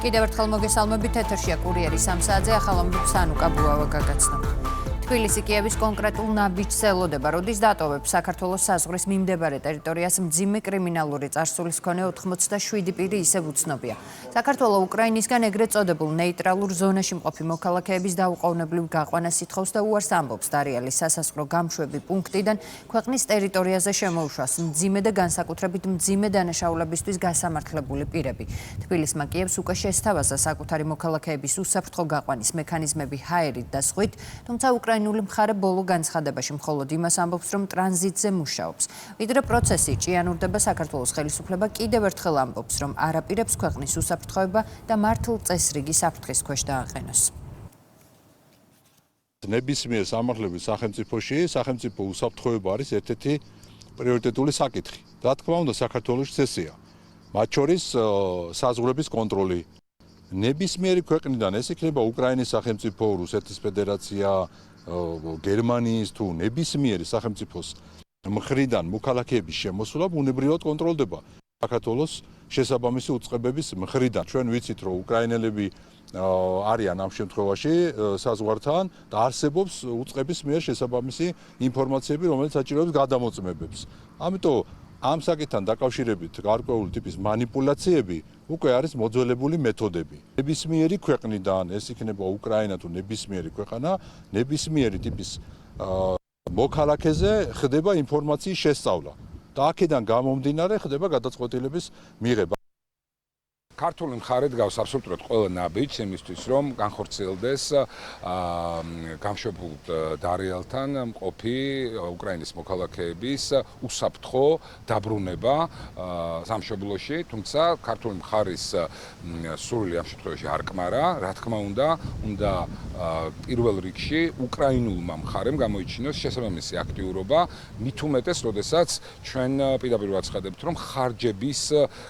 კიდევ ერთხელ მოგესალმებით, ეთერშია კურიერის 3 საათზე ახალ ამბებს ანუკა ბუავა გაგაცნობა. თბილისი კიევის კონკრეტულ ნაბიჯს ელოდება, როდის დატოვებს საქართველოს საზღვრის მიმდებარე ტერიტორიას მძიმე კრიმინალური წარსულის მქონე 87 პირი ისევ უცნობია. საქართველოს უკრაინისგან ეგრეთ წოდებულ ნეიტრალურ ზონაში მყოფი მოქალაქეების დაუყოვნებლივ გაყვანას ითხოვს და უარს ამბობს დარიალის სასაზღვრო გამშვები პუნქტიდან ქვეყნის ტერიტორიაზე შემოუშვას მძიმე და განსაკუთრებით მძიმე დანაშაულებისთვის გასამართლებული პირები. თბილისმა კიევს უკვე შესთავაზა საკუთარი მოქალაქეების უსაფრთხო გაყვანის მექანიზმები ჰაერით და სხვით, თუმცა უკრაინული მხარე ბოლო განცხადებაში მხოლოდ იმას ამბობს, რომ ტრანზიტზე მუშაობს. ვიდრე პროცესი ჭიანურდება, საქართველოს ხელისუფლება კიდევ ერთხელ ამბობს, რომ არაპირებს ქვეყნის უსაფრთხოება და მართლ წესრიგი საფრთხის ქვეშ დააყენოს. ნებისმიერ სამართლებრივ სახელმწიფოში სახელმწიფო უსაფრთხოება არის ერთ-ერთი პრიორიტეტული საკითხი. რა თქმა უნდა, საქართველოში წესია, მათ შორის საზღვრების კონტროლი. ნებისმიერი ქვეყნიდან, ეს იქნება უკრაინის სახელმწიფო, რუსეთის ფედერაცია, გერმანიის თუ ნებისმიერი სახელმწიფოს მხრიდან მოქალაქეების შემოსვლა ბუნებრივად კონტროლდება საქართველოს შესაბამისი უწყებების მხრიდან. ჩვენ ვიცით, რომ უკრაინელები არიან ამ შემთხვევაში საზღვართან და არსებობს უწყების მიერ შესაბამისი ინფორმაციები, რომელიც საჭიროებს გადამოწმებებს. ამიტომ ამ საკითხთან დაკავშირებით გარკვეული ტიპის манипуляციები უკვე არის მოძველებული მეთოდები. ნებისმიერი ქვეყნიდან, ეს იქნება უკრაინა თუ ნებისმიერი ქვეყანა, ნებისმიერი ტიპის მოქალაქეზე ხდება ინფორმაციის შესწავლა და აქედან გამომდინარე ხდება გადაწყვეტილების მიღება. ქართული მხარე დგავს აბსოლუტურად ყველა ნაბიჯს იმისთვის, რომ განხორციელდეს გამშვებულ დარიალთან მყოფი უკრაინის მოქალაქეების უსაფრთხო დაბრუნება სამშობლოში, თუმცა ქართული მხარის სურვილი ამ შემთხვევაში არ კმარა, რა თქმა უნდა პირველ რიგში უკრაინულმა მხარემ გამოიჩინოს შესაბამისი აქტიურობა, მით უმეტეს, როდესაც ჩვენ პირდაპირ ვაცხადებთ, რომ ხარჯების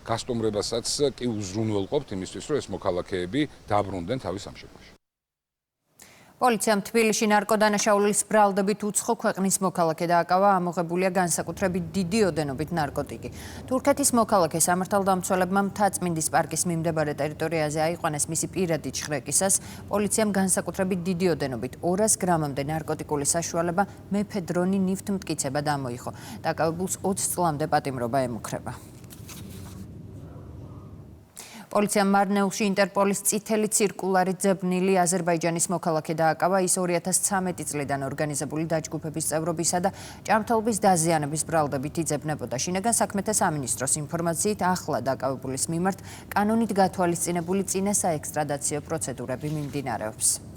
გასტუმრებასაც კი უზრუნველყოფთ იმისთვის, რომ ეს მოქალაქეები დაბრუნდნენ თავის სამშობლოში. პოლიციამ თბილისში ნარკოდანაშაულის ბრალდებით უცხო ქვეყნის მოქალაქე დააკავა, ამოღებულია განსაკუთრებით დიდი ოდენობით ნარკოტიკი. თურქეთის მოქალაქე სამართალდამცველებმა მთაწმინდის პარკის მიმდებარე ტერიტორიაზე აიყვანეს მისი პირადი ჩხრეკისას. პოლიციამ განსაკუთრებით დიდი ოდენობით 200 გრამამდე ნარკოტიკული საშუალება მეფედრონი ნივთმტკიცება დამოიღო. დაკავებულს 20 წლამდე პატიმრობა ემუქრება. პოლიციამ მარნეულში ინტერპოლის წითელი ცირკულარი ძებნილი აზერბაიჯანის მოქალაქე დააკავა. ის 2013 წლიდან ორგანიზებული დაჯგუფების წევრობისა და ჭამთელობის დაზიანების ბრალდებით იძებნებოდა. შინაგან საქმეთა სამინისტროს ინფორმაციით, ახლა დაკავებულის მიმართ კანონით გათვალისწინებული წინა საექსტრადაციო პროცედურები მიმდინარეობს.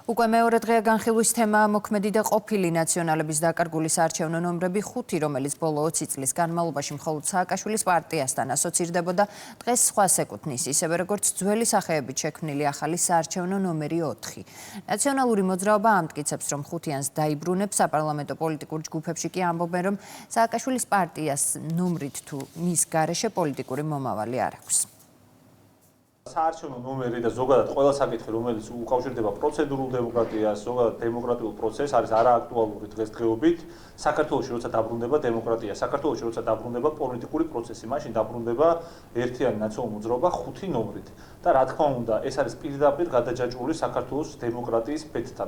უკვე მეორე დღეა განხილვის თემაა მოქმედი და ყოფილი ნაციონალების დაკარგული საარჩევნო ნომრები 5, რომელიც ბოლო 20 წლის განმავლობაში მხოლოდ სააკაშვილის პარტიასთან ასოცირდებოდა, დღეს სხვას ეკუთვნის, ისევე როგორც ძველი სახეებით შექმნილი ახალი საარჩევნო ნომერი 4. ნაციონალური მოძრაობა ამტკიცებს, რომ ხუთიანს დაიბრუნებს, საპარლამენტო პოლიტიკურ ჯგუფებში კი ამბობენ, რომ სააკაშვილის პარტიას ნომრით თუ მის გარეშე პოლიტიკური მომავალი არ აქვს. საარჩევნო ნომერი და ზოგადად ყველა საკითხი, რომელიც უკავშირდება პროცედურულ დემოკრატიას, ზოგადად დემოკრატიულ პროცესს, არის არააქტუალური დღესდღეობით. საქართველოში როცა დაბრუნდება დემოკრატია, საქართველოში როცა დაბრუნდება პოლიტიკური პროცესი, მაშინ დაბრუნდება ერთიანი ნაციონალური მოძრაობა 5 ნომრით. და რა თქმა უნდა, ეს არის პირდაპირ გადაჯაჭვული საქართველოს დემოკრატიის ბედთან.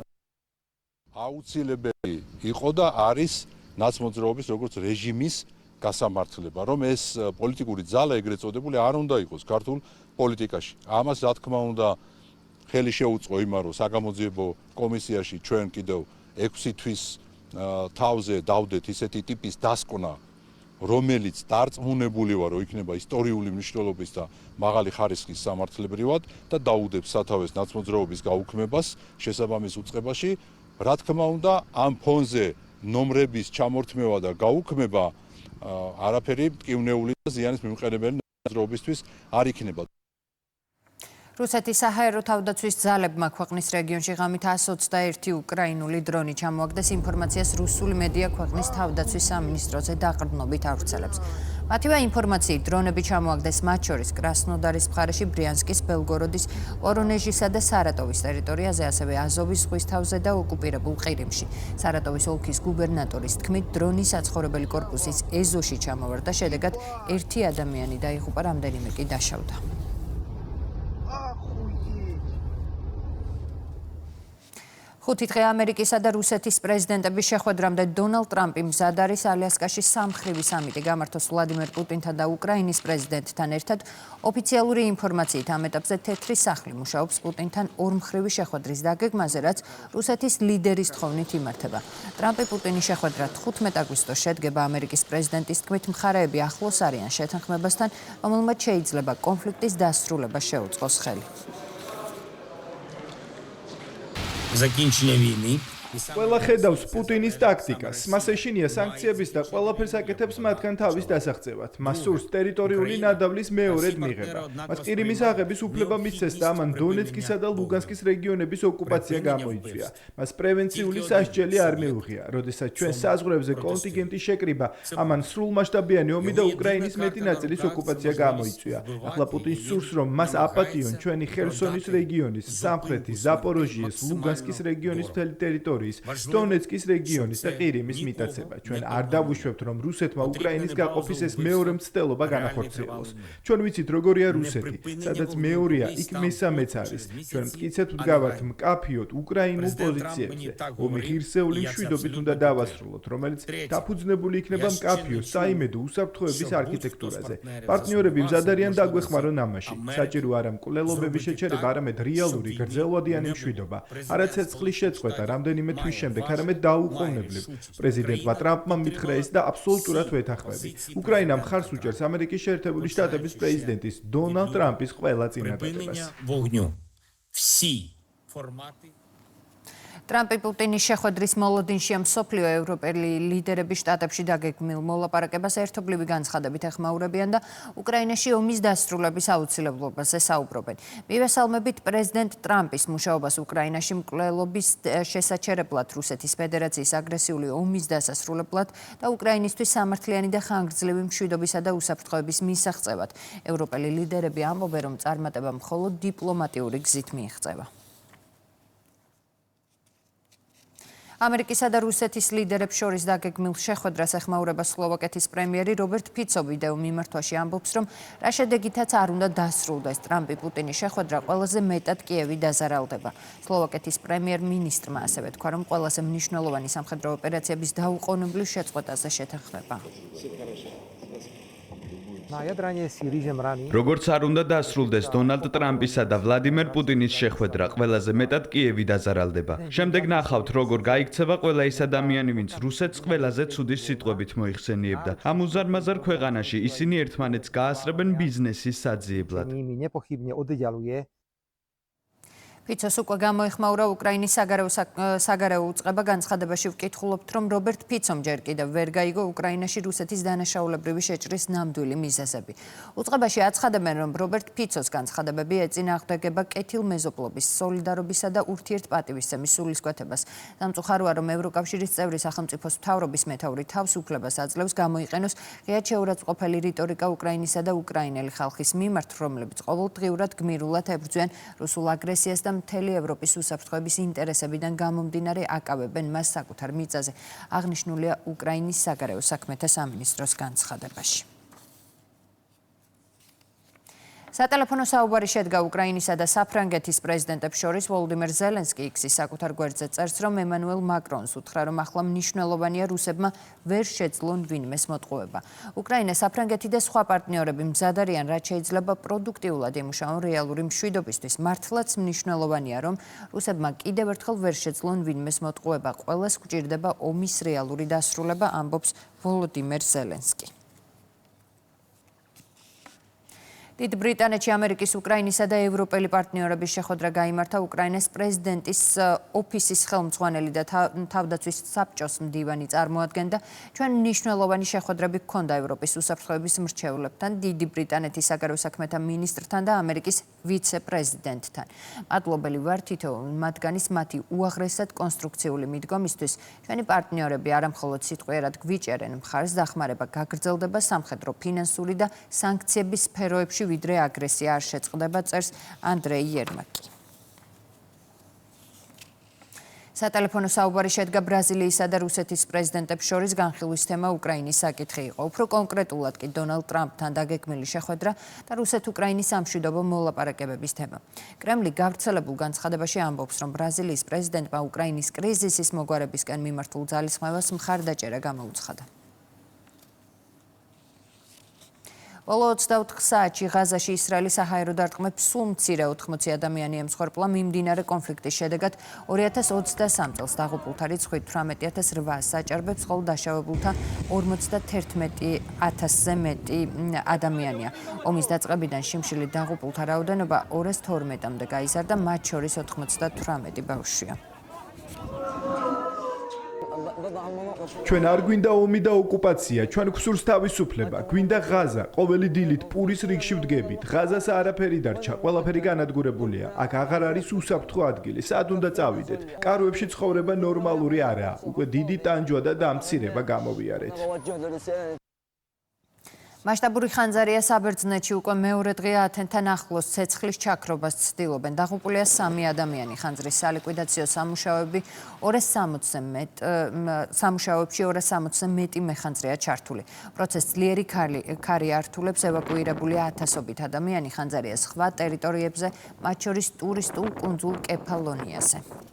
აუცილებელი იყო და არის ნაცმოძრაობის როგორც რეჟიმის გასამართლება, რომ ეს პოლიტიკური ძალა ეგრეთ წოდებული არ უნდა იყოს ქართულ პოლიტიკაში. ამას რა თქმა უნდა ხელი შეუწყო იმან, რომ საგამოძიებო კომისიაში ჩვენ კიდევ 6 თვის თავზე დავდეთ ისეთი ტიპის დასკვნა, რომელიც დარწმუნებული ვარ, რომ იქნება ისტორიული მნიშვნელობის და მაღალი ხარისხის სამართლებრივად და დაუდებს სათავეს ნაცმოძრაობის გაუქმებას შესაბამის უწყებაში. რა თქმა უნდა, ამ ფონზე ნომრების ჩამორთმევა და გაუქმება არაფერი მტკივნეული და ზიანის მიმყენებელი ნაცრობისთვის არ იქნება. რუსეთის საჰაერო თავდაცვის ძალებმა ქვეყნის რეგიონში ღამით 121 უკრაინული დრონი ჩამოაგდეს. ინფორმაციას რუსული მედია ქვეყნის თავდაცვის სამინისტროზე დაყრდნობით ავრცელებს. მათივე ინფორმაციით, დრონები ჩამოაგდეს მათ შორის კრასნოდარის მხარეში, ბრიანსკის, ბელგოროდის, ვორონეჟისა და სარატოვის ტერიტორიაზე, ასევე აზოვის ზღვის თავზე და ოკუპირებულ ყირიმში. სარატოვის ოლქის გუბერნატორის თქმით, დრონი საცხოვრებელი კორპუსის ეზოში ჩამოვარდა, შედეგად ერთი ადამიანი დაიღუპა, რამდენიმე კი დაშავდა. ხუთი დღე ამერიკისა და რუსეთის პრეზიდენტების შეხვედრამდე დონალდ ტრამპი მზად არის ალიასკაში სამმხრივი სამიტი გამართოს ვლადიმერ პუტინთან და უკრაინის პრეზიდენტთან ერთად. ოფიციალური ინფორმაციით ამ ეტაპზე თეთრი სახლი მუშაობს პუტინთან ორმხრივი შეხვედრის დაგეგმაზე, რაც რუსეთის ლიდერის თხოვნით იმართება. ტრამპი პუტინის შეხვედრა 15 აგვისტოს შედგება. ამერიკის პრეზიდენტის თქმით, მხარეები ახლოს არიან შეთანხმებასთან, რომელმაც შეიძლება კონფლიქტის დასრულებას შეუწყოს ხელი. Закінчення війни. ყველა ხედავს პუტინის ტაქტიკას. მას ეშინია სანქციების და ყველაფერს აკეთებს მათგან თავის დასაღწევად. მას სურს ტერიტორიული ნადავლის მეორედ მიღება. მას ყირიმის აღების უფლება მისცეს და ამან დონეცკისა და ლუგანსკის რეგიონების ოკუპაცია გამოიწვია. მას პრევენციული სასჯელი არ მიუღია. როდესაც ჩვენ საზღვრებზე კონტინგენტის შეკრიბა, ამან სრულმასშტაბიანი ომი და უკრაინის მეტი ნაწილის ოკუპაცია გამოიწვია. ახლა პუტინს სურს, რომ მას აპატიონ ჩვენი ხერსონის რეგიონის, სამხრეთის, ზაპოროჟიეს, ლუგანსკის რეგიონის მთელი ტერიტორია. დონეცკის რეგიონის და ყირიმის მიტაცება. ჩვენ არ დავუშვებთ, რომ რუსეთმა უკრაინის გაყოფის ეს მეორე მცდელობა განახორციელოს. ჩვენ ვიცით, როგორია რუსეთი, სადაც მეორეა, იქ მესამეც არის. ჩვენ მტკიცეთ ვდგავართ მკაფიოდ უკრაინულ პოზიციებზე. ომი ღირსეული მშვიდობით უნდა დავასრულოთ, რომელიც დაფუძნებული იქნება მკაფიო საიმედო უსაფრთხოების არქიტექტურაზე. პარტნიორები მზად არიან დაგვეხმარონ ამაში. საჭირო არა მკვლელობების შეჩერება, არამედ რეალური გრძელვადიანი მშვიდობა. არა ცეცხლის შეწყვეტა, რამდენიმე თვის შემდეგ, არამედ დაუყოვნებლივ. პრეზიდენტმა ტრამპმა მითხრა ეს და აბსოლუტურად ვეთანხმები. უკრაინა მხარს უჭერს ამერიკის შეერთებული შტატების პრეზიდენტის დონალდ ტრამპის ყველა წინადადებას. Всі формати. ტრამპი პუტინის შეხვედრის მოლოდინშია მსოფლიო ევროპელი ლიდერები შტატებში დაგეგმილ მოლაპარაკებას ერთობლივი განცხადებით ეხმაურებიან და უკრაინაში ომის დასრულების აუცილებლობაზე საუბრობენ. მივესალმებით პრეზიდენტ ტრამპის მუშაობას უკრაინაში მკვლელობის შესაჩერებლად, რუსეთის ფედერაციის აგრესიული ომის დასასრულებლად და უკრაინისთვის სამართლიანი და ხანგრძლივი მშვიდობისა და უსაფრთხოების მისაღწევად. ევროპელი ლიდერები ამბობენ, რომ წარმატება მხოლოდ დიპლომატიური გზით მიიღწევა. ამერიკისა და რუსეთის ლიდერებს შორის დაგეგმილ შეხვედრას ეხმაურება სლოვაკეთის პრემიერი რობერტ ფიცო ვიდეო მიმართვაში ამბობს, რომ რა შედეგითაც არ უნდა დასრულდეს ტრამპი პუტინის შეხვედრა, ყველაზე მეტად კიევი დაზარალდება. სლოვაკეთის პრემიერ-მინისტრმა ასევე თქვა, რომ ყველაზე მნიშვნელოვანი სამხედრო ოპერაციების დაუყოვნებლივ შეწყვეტაზე შეთანხმება. როგორც არ უნდა დასრულდეს დონალდ ტრამპისა და ვლადიმერ პუტინის შეხვედრა, ყველაზე მეტად კიევი დაზარალდება. შემდეგ ნახავთ, როგორ გაიქცევა ყველა ის ადამიანი, ვინც რუსეთს ყველაზე ცუდი სიტყვებით მოიხსენიებდა. ამ უზარმაზარ ქვეყანაში ისინი ერთმანეთს გაასრებენ ბიზნესის საძიებლად. ფიცოს უკვე გამოეხმაურა უკრაინის საგარეო უწყება. განცხადებაში ვკითხულობთ, რომ რობერტ ფიცომ ჯერ კიდევ ვერ გაიგო უკრაინაში რუსეთის დანაშაულებრივი შეჭრის ნამდვილი მიზეზები. უწყებაში აცხადებენ, რომ რობერტ ფიცოს განცხადებები ეწინააღმდეგება კეთილმეზობლობის, სოლიდარობისა და ურთიერთპატივისცემის სულისკვეთებას. სამწუხაროა, რომ ევროკავშირის წევრი სახელმწიფოს მთავრობის მეთაური თავისუფლებას აძლევს გამოიყენოს ღიად შეურაცხყოფელი რიტორიკა უკრაინისა და უკრაინელი ხალხის მიმართ, რომლებიც ყოველდღიურად გმირულად ებრძვიან რუსულ აგრესიას და მთელი ევროპის უსაფრთხოების ინტერესებიდან გამომდინარე აკავებენ მას საკუთარ მიწაზე. აღნიშნულია უკრაინის საგარეო საქმეთა სამინისტროს განცხადებაში. სატელეფონო საუბარი შედგა უკრაინისა და საფრანგეთის პრეზიდენტებს შორის. ვოლოდიმერ ზელენსკი იქსის საკუთარ გვერდზე წერს, რომ ემანუელ მაკრონს უთხრა, რომ ახლა მნიშვნელოვანია რუსებმა ვერ შეძლონ ვინმეს მოტყუება. უკრაინა, საფრანგეთი და სხვა პარტნიორები მზად არიან, რაც შეიძლება პროდუქტიულად იმუშაონ რეალური მშვიდობისთვის. მართლაც მნიშვნელოვანია, რომ რუსებმა კიდევ ერთხელ ვერ შეძლონ ვინმეს მოტყუება. ყველას გვჭირდება ომის რეალური დასრულება, ამბობს ვოლოდიმერ ზელენსკი. დიდ ბრიტანეთში ამერიკის, უკრაინისა და ევროპელი პარტნიორების შეხვედრა გაიმართა. უკრაინის პრეზიდენტის ოფისის ხელმძღვანელი და თავდაცვის საბჭოს მდივანი წარმოადგენდა. ჩვენ მნიშვნელოვანი შეხვედრები გქონდა ევროპის უსაფრთხოების მრჩეველებთან, დიდი ბრიტანეთის საგარეო საქმეთა მინისტრთან და ამერიკის ვიცე-პრეზიდენტთან. მადლობელი ვარ თითოეულ მათგანის მათი უაღრესად კონსტრუქციული მიდგომისთვის. ჩვენი პარტნიორები არამხოლოდ სიტყვიერად გვიჭერენ მხარს, დახმარება გაგრძელდება სამხედრო, ფინანსური და სანქციების სფეროებში, ვიდრე აგრესია არ შეწყდება, წერს ანდრეი იერმაკი. სატელეფონო საუბარი შედგა ბრაზილიისა და რუსეთის პრეზიდენტებს შორის. განხილვის თემა უკრაინის საკითხი იყო. უფრო კონკრეტულად კი დონალდ ტრამპთან დაგეგმილი შეხვედრა და რუსეთ-უკრაინის სამშვიდობო მოლაპარაკებების თემა. კრემლი გავრცელებულ განცხადებაში ამბობს, რომ ბრაზილიის პრეზიდენტმა უკრაინის კრიზისის მოგვარებისკენ მიმართულ ძალისხმევას მხარდაჭერა გამოუცხადა. ბოლო 24 საათში ღაზაში ისრაელის საჰაერო დარტყმებს სულ მცირე 80 ადამიანი ემსხვერპლა. მიმდინარე კონფლიქტის შედეგად 2023 წელს დაღუპულთა რიცხვი 18800-ს აჭარბებს, ხოლო დაშავებულთა 51,000-ზე მეტი ადამიანია. ომის დაწყებიდან შიმშილი დაღუპულთა რაოდენობა 212-მდე გაიზარდა, მათ შორის 98 ბავშვია. ჩვენ არ გვინდა ომი და ოკუპაცია, ჩვენ გვსურს თავისუფლება, გვინდა ღაზა, ყოველი დილით პურის რიგში ვდგებით. ღაზას არაფერი დარჩა, ყველაფერი განადგურებულია. აქ აღარ არის უსაფრთხო ადგილი, სად უნდა წავიდეთ? კარვებში ცხოვრება ნორმალური არაა. უკვე დიდი ტანჯვა და დამცირება გამოვიარეთ. მასშტაბური ხანძარია საბერძნეთში. უკვე მეორე დღეა ათენთან ახლოს ცეცხლის ჩაქრობას ცდილობენ. დაღუპულია 3 ადამიანი. ხანძრის სალიკვიდაციო სამუშაოებში 260-ზე მეტი მეხანძრეა ჩართული. პროცესს ძლიერი ქარი ართულებს. ევაკუირებულია ათასობით ადამიანი ხანძარიას სხვა ტერიტორიებზე, მათ შორის ტურისტულ კუნძულ კეფალონიაზე.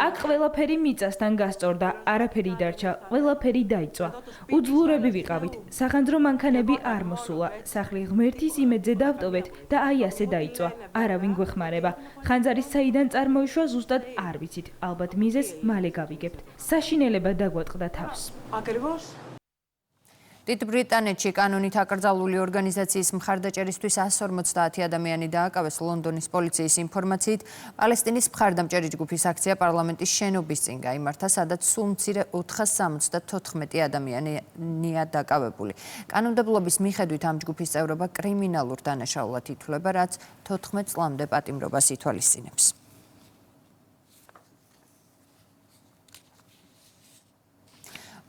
აქ ყველაფერი მიწასთან გასწორდა, არაფერი დარჩა, ყველაფერი დაიწვა. უძლურები ვიყავით, სახანძრო მანქანები არ მოსულა, სახლი ღმერთის იმედზე დავტოვეთ და აი ასე დაიწვა. არავინ გვეხმარება. ხანძარის საიდან წარმოიშვა ზუსტად არ ვიცით, ალბათ მიზეს მალე გავიგებთ. საშინელება დაგვატყდა თავს. დიდ ბრიტანეთში კანონით აკრძალული ორგანიზაციის მხარდაჭერისთვის 150 ადამიანი დააკავეს. ლონდონის პოლიციის ინფორმაციით, პალესტინის მხარდამჭერი ჯგუფის აქცია პარლამენტის შენობის წინ გაიმართა, სადაც სულ მცირე 474 ადამიანია დაკავებული. კანონმდებლობის მიხედვით ამ ჯგუფის წევრობა კრიმინალურ დანაშაულად ითვლება, რაც 14 წლამდე პატიმრობას ითვალისწინებს.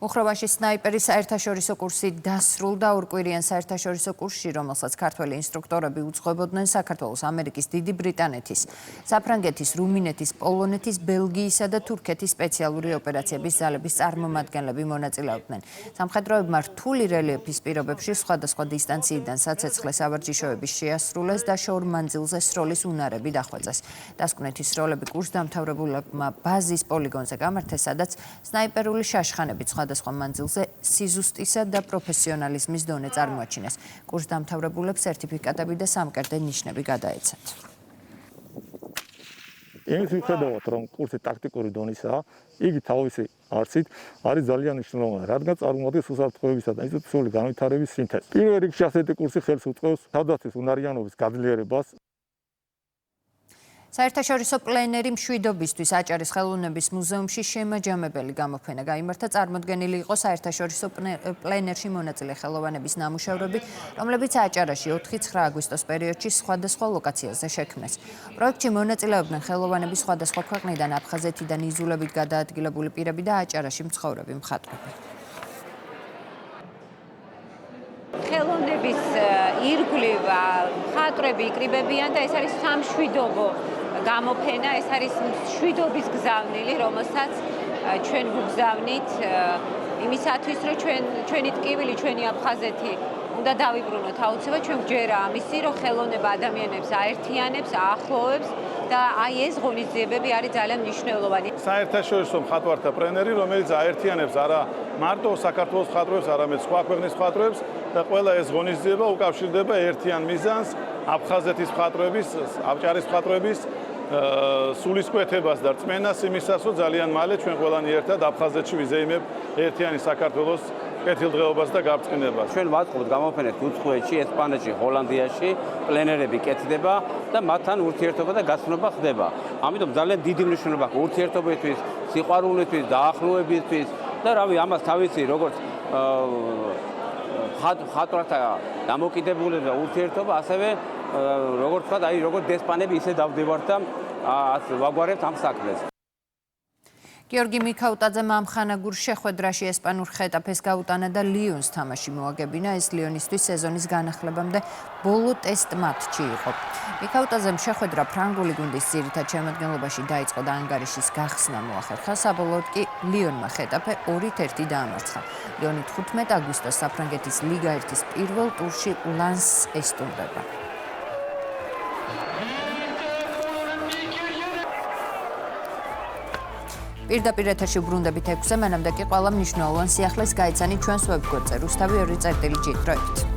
უხროვაში სნაიპერის საერთაშორისო კურსი დასრულდა. ორკვირიან საერთაშორისო კურსში, რომელსაც ქართველი ინსტრუქტორები უძღვებოდნენ, საქართველოს, ამერიკის, დიდი ბრიტანეთის, საფრანგეთის, რუმინეთის, პოლონეთის, ბელგიისა და თურქეთის სპეციალური ოპერაციების ძალების წარმომადგენლები მონაწილეობდნენ. სამხედროებმა რთული რელიეფის პირობებში სხვადასხვა დისტანციიდან საცეცხლე სავარჯიშოების შეასრულეს და შორ მანძილზე სროლის უნარები დახვეწეს. დასკვნითი სროლები კურსდამთავრებულებმა ბაზის პოლიგონზე გამართეს, სადაც სნაიპერული შაშხანებით სხვადასხვა მანძილზე სიზუსტისა და პროფესიონალიზმის დონე წარმოაჩინეს. კურსდამთავრებულებს სერტიფიკატები და სამკერდე ნიშნები გადაეცათ. იმის მიხედავად, რომ კურსი ტაქტიკური დონისაა, იგი თავისი არსით არის ძალიან მნიშვნელოვანი, რადგან წარმოადგენს უსაფრთხოებისა და ინსტიტუციური განვითარების სინთეზს. პირველ რიგში ასეთი კურსი ხელს უწყობს თავდაცვის უნარიანობის გაძლიერებას. საერთაშორისო პლენერი მშვიდობისთვის აჭარის ხელოვნების მუზეუმში შემაჯამებელი გამოფენა გაიმართა. წარმოდგენილი იყო საერთაშორისო პლენერში მონაწილე ხელოვანების ნამუშევრები, რომლებიც აჭარაში 4-9 აგვისტოს პერიოდში სხვადასხვა ლოკაციაზე შექმნეს. პროექტში მონაწილეობდნენ ხელოვანები სხვადასხვა ქვეყნიდან, აფხაზეთიდან იზოლებით გადაადგილებული პირები და აჭარაში მცხოვრები მხატვრები. ხელოვნების ირგვლივ მხატვრები იკრიბებიან და ეს არის სამშვიდობო გამოფენა, ეს არის მშვიდობის გზავნილი, რომელსაც ჩვენ გვგზავნით იმისათვის, რომ ჩვენი ტკივილი, ჩვენი აფხაზეთი უნდა დავიბრუნოთ აუცილებლად. ჩვენ გვჯერა ამისი, რომ ხელოვნება ადამიანებს აერთიანებს, აახლოვებს და აი ეს ღონისძიებები არის ძალიან მნიშვნელოვანი. საერთაშორისო მხატვართა პლენერი, რომელიც აერთიანებს არა მარტო საქართველოს მხატვრებს, არამედ სხვა ქვეყნის მხატვრებს და ყველა ეს ღონისძიება უკავშირდება ერთიან მიზანს, აფხაზეთის მხატვრების, აჭარის მხატვრების სულისკვეთებას და რწმენას იმისას, რომ ძალიან მალე ჩვენ ყველანი ერთად აფხაზეთში ვიზეიმებ ერთიანი საქართველოს კეთილდღეობას და გაბრწყინებას. ჩვენ ვაწყობთ გამოფენებს უცხოეთში, ესპანეთში, ჰოლანდიაში, პლენერები კეთდება და მათთან ურთიერთობა და გაცნობა ხდება. ამიტომ ძალიან დიდი მნიშვნელობა აქვს ურთიერთობისთვის, სიყვარულისთვის, დაახლოებისთვის და რავი, ამას თავისი როგორც ხატრათა დამოკიდებულება ურთიერთობა, ასევე როგორც ვთქვათ, აი როგორც დესპანები ისე დავდივართ და ვაგვარებთ ამ საქმეს. გიორგი მიქაუტაძემ ამ ხანაგურ შეხვედრაში ესპანურ ხეტაფეს გაუტანა და ლიონს თამაში მოაგებინა. ეს ლიონისთვის სეზონის განახლებამდე ბოლო ტესტ მატჩი იყო. მიქაუტაძემ შეხვედრა ფრანგული გუნდის ძირითად შემადგენლობაში დაიწყო და ანგარიშის გახსნა მოახერხა. საბოლოოდ კი ლიონმა ხეტაფე 2-1 დაამარცხა. ლიონი 15 აგვისტოს საფრანგეთის ლიგა 1-ის პირველ ტურში ლანსს ესტუმრება. პირდაპირ ეთერში ვბრუნდებით 6-ზე, მანამდე კი ყველა მნიშვნელოვან სიახლეს გაიცანით ჩვენს ვებგვერდზე. რუსთავი 2.gt.